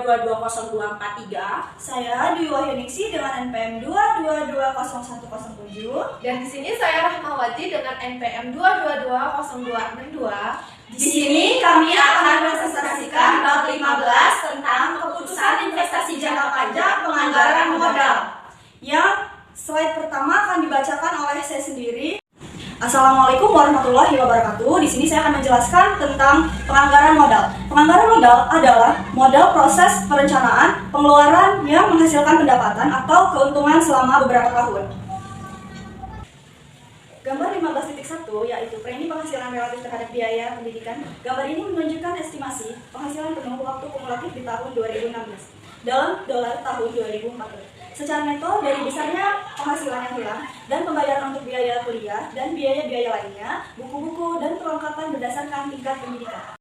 220243. Saya Dwi Wahyuningsi dengan NPM 2220107. Dan di sini saya Rahmawati dengan NPM 2220262. Di sini kami akan mempresentasikan bab 15 tentang keputusan investasi jangka panjang penganggaran modal. Yang slide pertama akan dibacakan oleh saya sendiri. Assalamualaikum warahmatullahi wabarakatuh. Di sini saya akan menjelaskan tentang penganggaran modal. Penganggaran modal adalah modal proses perencanaan pengeluaran yang menghasilkan pendapatan atau keuntungan selama beberapa tahun. Gambar 15.1 yaitu premi penghasilan relatif terhadap biaya pendidikan. Gambar ini menunjukkan estimasi penghasilan penuh waktu kumulatif di tahun 2016 dalam dolar tahun 2014. Secara neto dari besarnya penghasilan yang hilang dan pembayaran untuk biaya kuliah dan biaya-biaya lainnya, buku-buku dan perlengkapan berdasarkan tingkat pendidikan.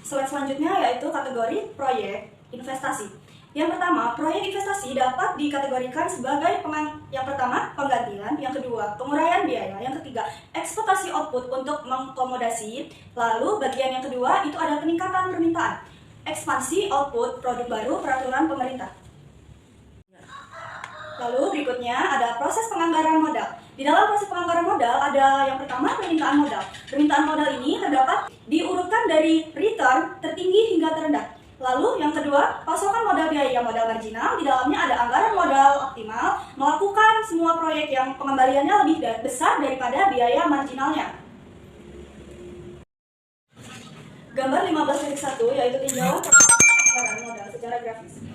Slide selanjutnya yaitu kategori proyek investasi. Yang pertama, proyek investasi dapat dikategorikan sebagai yang pertama, penggantian, yang kedua, penguraian biaya, yang ketiga, ekspektasi output untuk mengakomodasi, lalu bagian yang kedua itu ada peningkatan permintaan, ekspansi output produk baru peraturan pemerintah. Lalu berikutnya ada proses penganggaran modal. Di dalam proses penganggaran modal ada yang pertama permintaan modal. Permintaan modal ini terdapat diurutkan dari return tertinggi hingga terendah. Lalu yang kedua, pasokan modal biaya modal marginal. Di dalamnya ada anggaran modal optimal, melakukan semua proyek yang pengembaliannya lebih besar daripada biaya marginalnya. Gambar 15.1 yaitu tinjauan penganggaran modal secara grafis.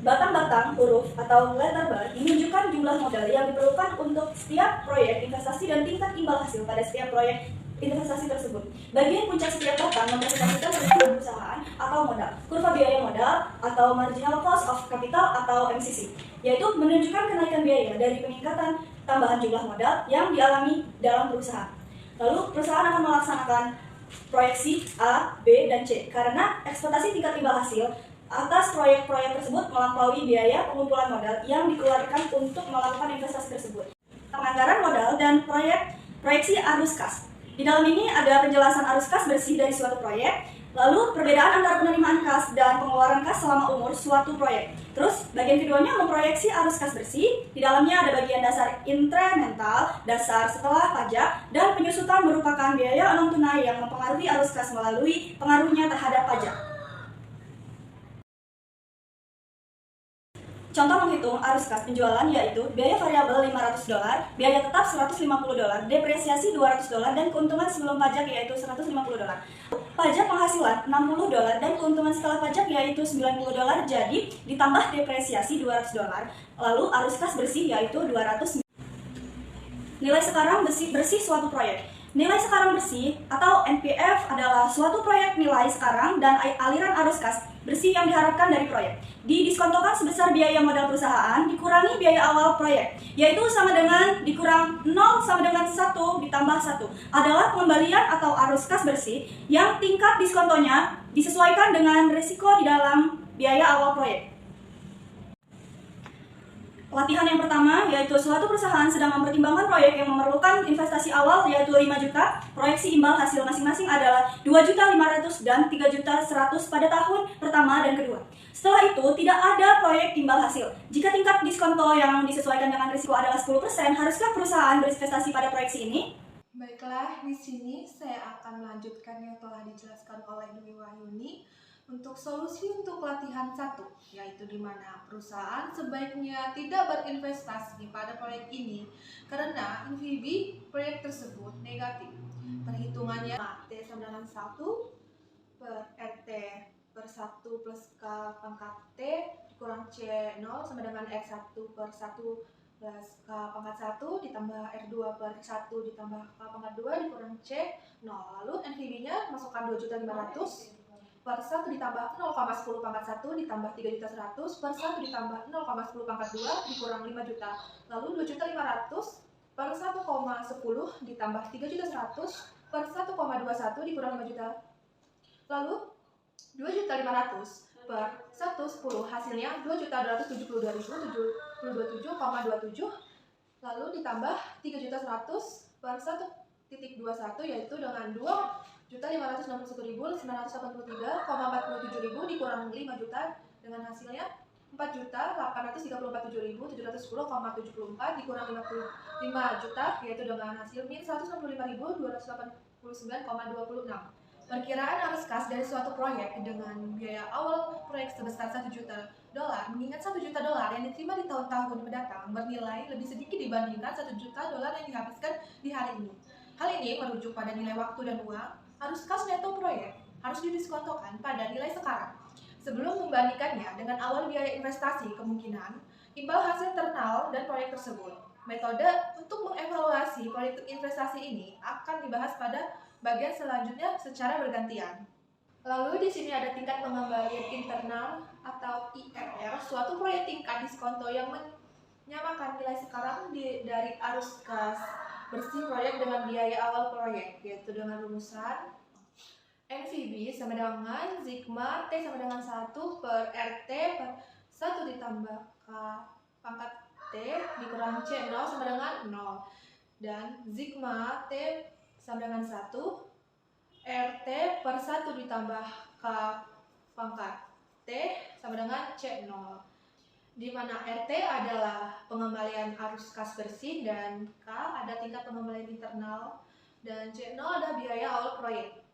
Batang-batang huruf atau letter bar menunjukkan jumlah modal yang diperlukan untuk setiap proyek investasi dan tingkat imbal hasil pada setiap proyek investasi tersebut. Bagian puncak setiap batang mempresentasikan risiko perusahaan atau modal, kurva biaya modal atau marginal cost of capital atau MCC, yaitu menunjukkan kenaikan biaya dari peningkatan tambahan jumlah modal yang dialami dalam perusahaan. Lalu perusahaan akan melaksanakan proyeksi A, B, dan C karena ekspektasi tingkat imbal hasil atas proyek-proyek tersebut melampaui biaya pengumpulan modal yang dikeluarkan untuk melakukan investasi tersebut. Penganggaran modal dan proyeksi arus kas. Di dalam ini ada penjelasan arus kas bersih dari suatu proyek, lalu perbedaan antara penerimaan kas dan pengeluaran kas selama umur suatu proyek. Terus bagian keduanya memproyeksi arus kas bersih. Di dalamnya ada bagian dasar inkremental, dasar setelah pajak, dan penyusutan merupakan biaya non tunai yang mempengaruhi arus kas melalui pengaruhnya terhadap pajak. Contoh menghitung arus kas penjualan yaitu biaya variabel $500, biaya tetap $150, depresiasi $200, dan keuntungan sebelum pajak yaitu $150. Pajak penghasilan $60 dan keuntungan setelah pajak yaitu $90, jadi ditambah depresiasi $200. Lalu arus kas bersih yaitu 200. Nilai sekarang bersih suatu proyek. Nilai sekarang bersih atau NPF adalah suatu proyek nilai sekarang dan aliran arus kas bersih yang diharapkan dari proyek. Didiskontokan sebesar biaya modal perusahaan dikurangi biaya awal proyek, yaitu sama dengan dikurang 0 sama dengan 1 ditambah 1 adalah pengembalian atau arus kas bersih yang tingkat diskontonya disesuaikan dengan risiko di dalam biaya awal proyek. Latihan yang pertama yaitu suatu perusahaan sedang mempertimbangkan proyek yang memerlukan investasi awal yaitu 5 juta. Proyeksi imbal hasil masing-masing adalah 2.500.000 dan 3.100.000 pada tahun pertama dan kedua. Setelah itu tidak ada proyek imbal hasil. Jika tingkat diskonto yang disesuaikan dengan risiko adalah 10%, haruskah perusahaan berinvestasi pada proyeksi ini? Baiklah, di sini saya akan melanjutkan yang telah dijelaskan oleh Dwi Wahyuni. Untuk solusi untuk latihan 1, yaitu di mana perusahaan sebaiknya tidak berinvestasi pada proyek ini karena NPV proyek tersebut negatif. Perhitungannya T sama dengan 1 per RT per 1 plus K pangkat T dikurang C 0 sama dengan R1 per 1 plus K pangkat 1 ditambah R2 per 1 ditambah K pangkat 2 dikurang C 0. Lalu NPV-nya masukkan 2.500.000 per 1 ditambah 0,10 pangkat 1 ditambah 3.100.000 per 1 ditambah 0,10 pangkat 2 dikurang 5 juta. Lalu 2.500.000 per 1,10 ditambah 3.100.000 per 1,21 dikurang 5 juta. Lalu 2.500.000 per 1,10 hasilnya 2.272.072,27. Lalu ditambah 3.100.000 per 1,21 yaitu dengan 2.561.983,47.000 dikurang 5 juta dengan hasilnya 4.834.710,74 dikurang 55 juta, yaitu dengan hasil min 165.289,26. Perkiraan arus kas dari suatu proyek dengan biaya awal proyek sebesar $1 juta, mengingat $1 juta yang diterima di tahun-tahun mendatang bernilai lebih sedikit dibandingkan $1 juta yang dihabiskan di hari ini. Hal ini merujuk pada nilai waktu dan uang. Arus kas neto proyek harus didiskontokan pada nilai sekarang. Sebelum membandingkannya dengan awal biaya investasi, kemungkinan imbal hasil internal dan proyek tersebut. Metode untuk mengevaluasi proyek investasi ini akan dibahas pada bagian selanjutnya secara bergantian. Lalu di sini ada tingkat pengembalian internal atau IRR, suatu proyek tingkat diskonto yang menyamakan nilai sekarang dari arus kas bersih proyek dengan biaya awal proyek, yaitu dengan rumusan NVB sama dengan sigma T sama dengan 1 per RT per 1 ditambah K pangkat T dikurang C0 sama dengan 0. Dan sigma T sama dengan 1 RT per 1 ditambah K pangkat T sama dengan C0. Di mana RT adalah pengembalian arus kas bersih dan K ada tingkat pengembalian internal dan C0 ada biaya awal proyek.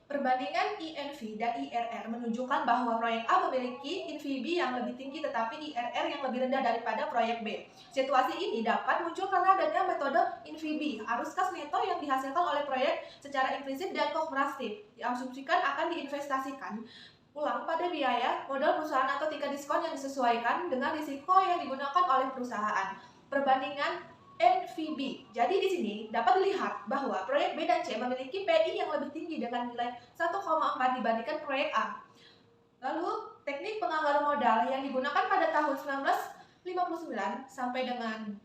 Perbandingan INV dan IRR menunjukkan bahwa proyek A memiliki NVB yang lebih tinggi tetapi IRR yang lebih rendah daripada proyek B. Situasi ini dapat muncul karena adanya metode NVB, arus kas neto yang dihasilkan oleh proyek secara implisit dan kooperatif, diasumsikan akan diinvestasikan ulang pada biaya modal perusahaan atau tingkat diskon yang disesuaikan dengan risiko yang digunakan oleh perusahaan. Perbandingan NVB. Jadi di sini dapat dilihat bahwa proyek B dan C memiliki PI yang lebih tinggi dengan nilai 1,4 dibandingkan proyek A. Lalu, teknik penganggaran modal yang digunakan pada tahun 1959 sampai dengan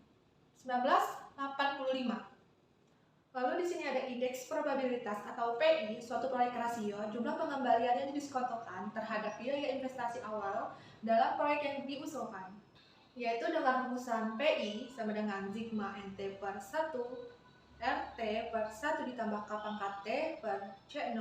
1985. Lalu di sini ada indeks probabilitas atau PI, suatu proyek rasio, jumlah pengembalian yang didiskontokan terhadap biaya investasi awal dalam proyek yang diusulkan, yaitu dengan rumusan PI sama dengan sigma NT per 1 RT per 1 ditambah K pangkat T per C0.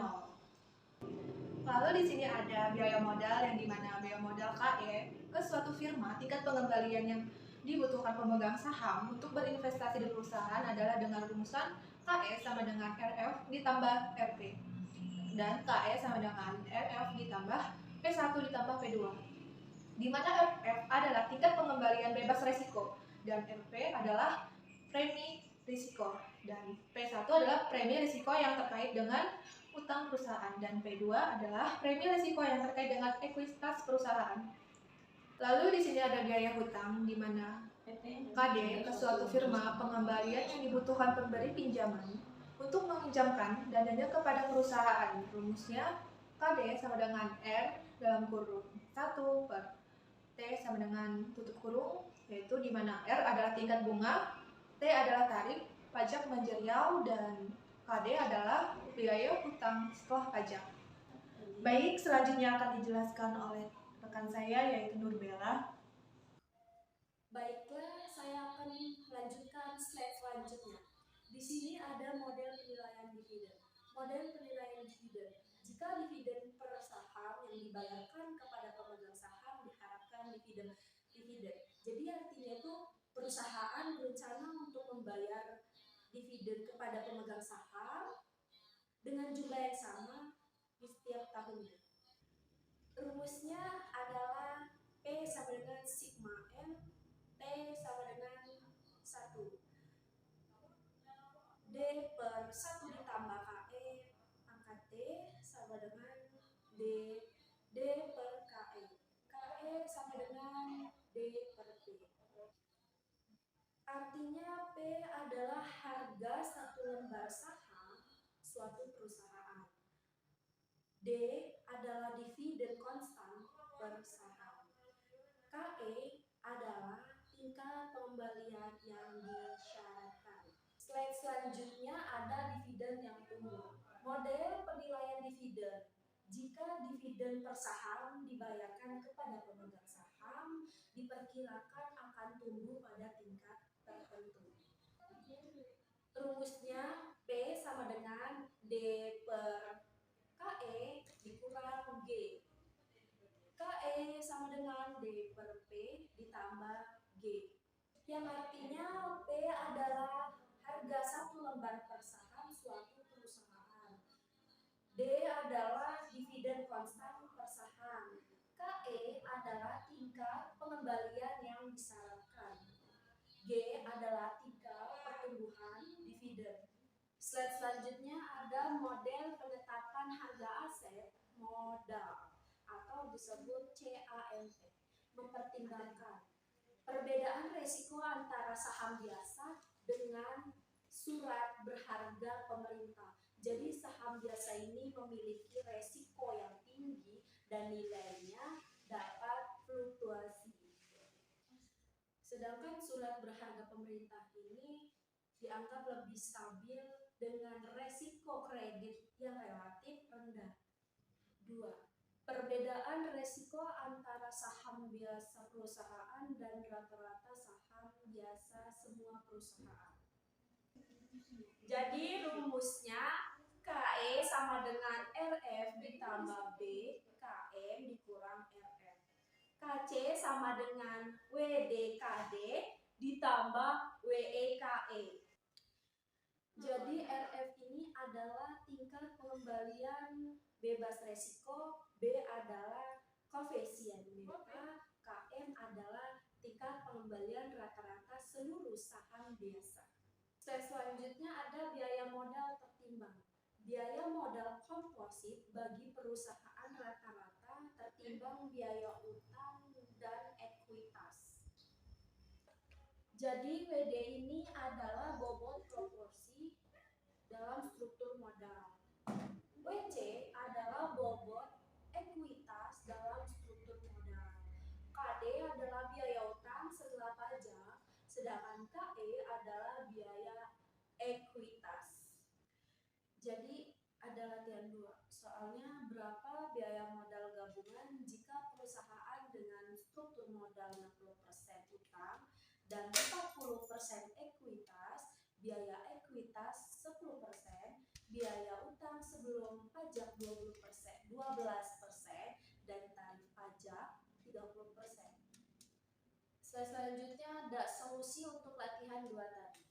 Lalu di sini ada biaya modal yang dimana biaya modal KE ke suatu firma, tingkat pengembalian yang dibutuhkan pemegang saham untuk berinvestasi di perusahaan adalah dengan rumusan KE sama dengan RF ditambah RP dan KE sama dengan RF ditambah P1 ditambah P2, di mana RF adalah tingkat pengembalian bebas risiko dan RP adalah premi risiko dan P1 adalah premi risiko yang terkait dengan utang perusahaan dan P2 adalah premi risiko yang terkait dengan ekuitas perusahaan. Lalu di sini ada biaya hutang di mana KD ke suatu firma pengembalian yang dibutuhkan pemberi pinjaman untuk meminjamkan dananya kepada perusahaan. Rumusnya KD sama dengan R dalam kurung 1 per T sama dengan tutup kurung, yaitu di mana R adalah tingkat bunga, T adalah tarif pajak manjerial, dan KD adalah biaya hutang setelah pajak. Baik, selanjutnya akan dijelaskan oleh rekan saya yaitu Nurbella. Baiklah, saya akan melanjutkan slide selanjutnya. Di sini ada model penilaian dividen. Model penilaian dividen. Jika dividen per saham yang dibayarkan kepada pemegang saham diharapkan dividen. Jadi artinya itu perusahaan berencana untuk membayar dividen kepada pemegang saham dengan jumlah yang sama di setiap tahunnya. Rumusnya adalah P sama dengan sigma N, T sama dengan 1, D per 1 ditambah KE pangkat T sama dengan D per KE. KE sama dengan D per P. Artinya P adalah harga satu lembar saham suatu perusahaan. D adalah dividen konstan per saham. KE adalah tingkat pengembalian yang disyaratkan. Slide selanjutnya ada dividen yang tumbuh. Model penilaian dividen. Jika dividen per saham dibayarkan kepada pemegang saham, diperkirakan akan tumbuh pada tingkat tertentu. Rumusnya P sama dengan D per KE dikurang G. KE yang artinya P adalah harga satu lembar per saham suatu perusahaan. D adalah dividen konstan per saham. KE adalah tingkat pengembalian yang disarankan. G adalah tingkat pertumbuhan dividen. Slide selanjutnya ada model penetapan harga aset modal atau disebut CAMP. Mempertimbangkan perbedaan resiko antara saham biasa dengan surat berharga pemerintah. Jadi saham biasa ini memiliki resiko yang tinggi dan nilainya dapat fluktuasi. Sedangkan surat berharga pemerintah ini dianggap lebih stabil dengan resiko kredit yang relatif rendah. 2. Perbedaan resiko antara saham biasa perusahaan dan rata-rata saham biasa semua perusahaan. Jadi rumusnya KE sama dengan RF ditambah B KM dikurang RF. KC sama dengan WDKD ditambah WEKE. Jadi RF ini adalah tingkat pengembalian bebas resiko, B adalah koefisien beta, KM adalah tingkat pengembalian rata-rata seluruh saham biasa. Selanjutnya ada biaya modal tertimbang. Biaya modal komposit bagi perusahaan rata-rata tertimbang biaya utang dan ekuitas. Jadi WD ini adalah bobot proporsi dalam struktur modal. WC adalah bobot ekuitas dalam struktur modal. KD adalah biaya utang setelah pajak, sedangkan KE adalah biaya ekuitas. Jadi ada latihan 2. Soalnya berapa biaya modal gabungan jika perusahaan dengan struktur modal 60% utang dan 40% ekuitas, biaya ekuitas 10%, biaya utang sebelum pajak 12%, dan tarif pajak 30%. Selanjutnya ada solusi untuk latihan 2 tadi.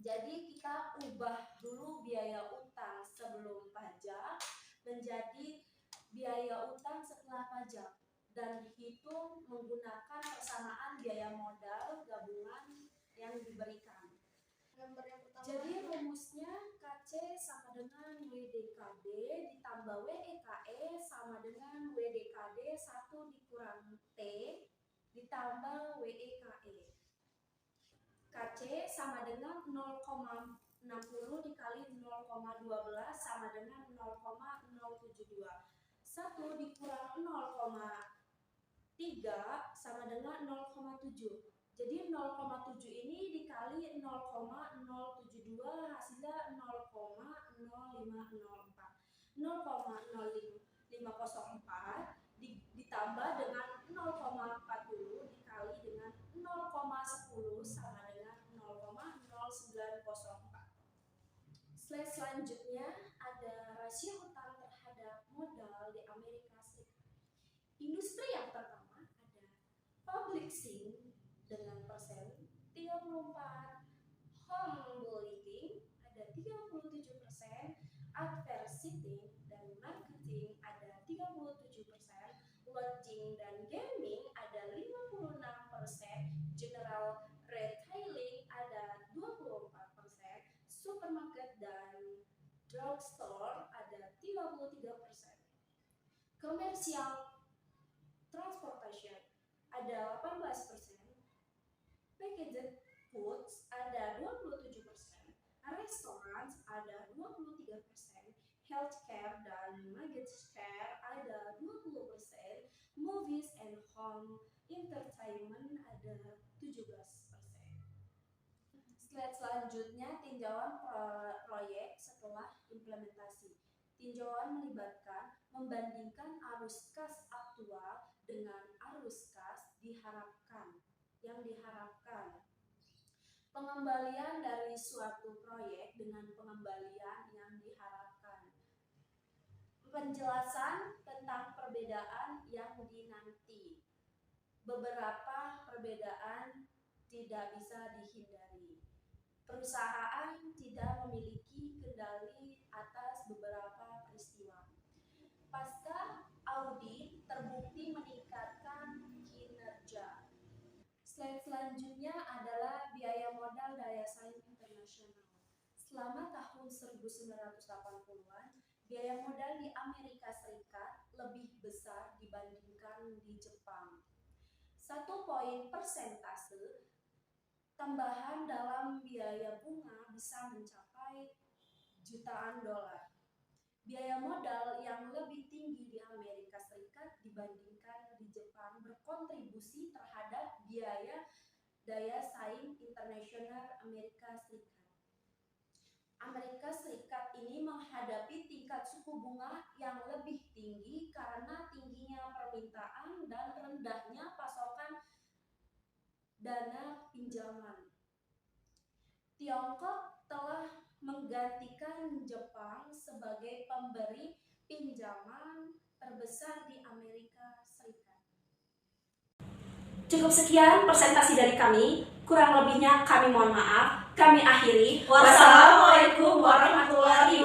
Jadi kita ubah dulu biaya utang sebelum pajak menjadi biaya utang setelah pajak dan hitung menggunakan persamaan biaya modal gabungan yang diberikan. Jadi rumusnya KC sama dengan WDKD ditambah WEKE sama dengan WDKD 1 dikurang T ditambah WEKE. KC sama dengan 0,60 dikali 0,12 sama dengan 0,072. 1 dikurang 0,3 sama dengan 0,7. Jadi 0,7 ini dikali 0,072 hasilnya 0,0504. 0,0504 ditambah dengan 0,40 dikali dengan 0,10 sama dengan 0,0904. Slide selanjutnya ada rasio utang terhadap modal di Amerika Serikat. Industri yang pertama ada publishing dengan persen 34, home building ada 37%, advertising dan marketing ada 37%, lodging dan gaming ada 56%, general retailing ada 24%, supermarket dan drugstore ada 33%. Commercial transportation ada 18%, packaged foods ada 27%, restaurants ada 23%, healthcare dan luggage care ada 20%, movies and home entertainment ada 17%. Slide selanjutnya tinjauan proyek setelah implementasi. Tinjauan melibatkan membandingkan arus kas aktual dengan arus kas yang diharapkan. Pengembalian dari suatu proyek dengan pengembalian yang diharapkan. Penjelasan tentang perbedaan yang dinanti. Beberapa perbedaan tidak bisa dihindari. Perusahaan tidak memiliki kendali atas beberapa peristiwa. Pasca audit terbukti meningkatkan kinerja. Slide selanjutnya adalah biaya modal daya saing internasional. Selama tahun 1980-an, biaya modal di Amerika Serikat lebih besar dibandingkan di Jepang. 1 poin persentase tambahan dalam biaya bunga bisa mencapai jutaan dolar. Biaya modal yang lebih tinggi di Amerika Serikat dibandingkan di Jepang berkontribusi terhadap biaya daya saing internasional Amerika Serikat. Amerika Serikat ini menghadapi tingkat suku bunga yang lebih tinggi karena tingginya permintaan dan rendahnya pasokan dana pinjaman. Tiongkok telah menggantikan Jepang sebagai pemberi pinjaman terbesar di Amerika Serikat. Cukup sekian presentasi dari kami. Kurang lebihnya kami mohon maaf. Kami akhiri. Wassalamualaikum warahmatullahi